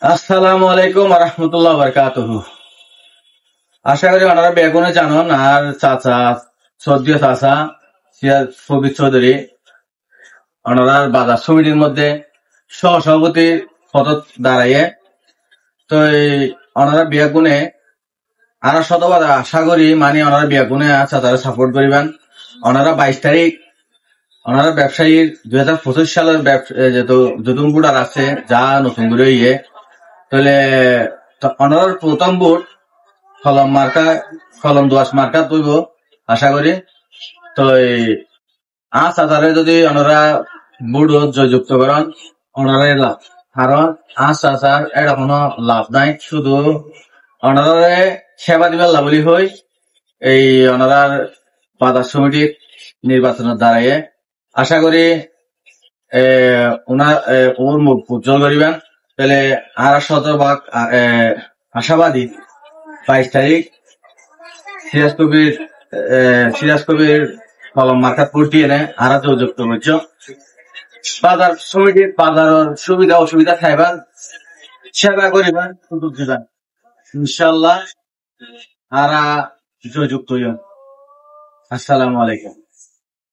আসসালামু আলাইকুম রহমতুল্লাহ বরকাতুহু। আশা করি ওনারা বেগুনে জানান আর চাচা সদ্য চাচা সিরাজ সবিত চৌধুরী ওনারা বাজার সমিতির মধ্যে সহসভাপতি পদত দাঁড়াইয়ে তো ওনারা বেগুনে আর শতবার আশা করি মানে ওনারা বেগুনে চাচারা সাপোর্ট করিবেন। ওনারা 22 তারিখ ওনারা ব্যবসায়ীর 2025 সালের যেহেতু যদুন বুড়ার আছে যা নতুন করে ইয়ে তাহলে ওনার প্রথম ভোট কলম মার্কা কলম দোয়াশ মার্কা তুইব আশা করি। তো আচারে যদি ওনারা বুড় জয়যুক্ত করেন ওনারাই লাভ, কারণ আচার এটা কোনো লাভ নাই, শুধু ওনারে সেবা দিবার লাভলি হই এই ওনারার বাজার সমিতির নির্বাচনের দ্বারাই আশা করি ওর মুখ উজ্জ্বল করিবেন। তাহলে আর শতভাগ আশাবাদী 22 তারিখ সিরাজ কবির কলম মার্কাত পড়তি এনে আর যুক্ত হয়েছ বাজার সমিতির বাজারের সুবিধা অসুবিধা খাইবার সেবা করিবার সুযোগ দিবেন ইনশাল্লাহ। আর যুক্ত হইন। আসসালামু আলাইকুম।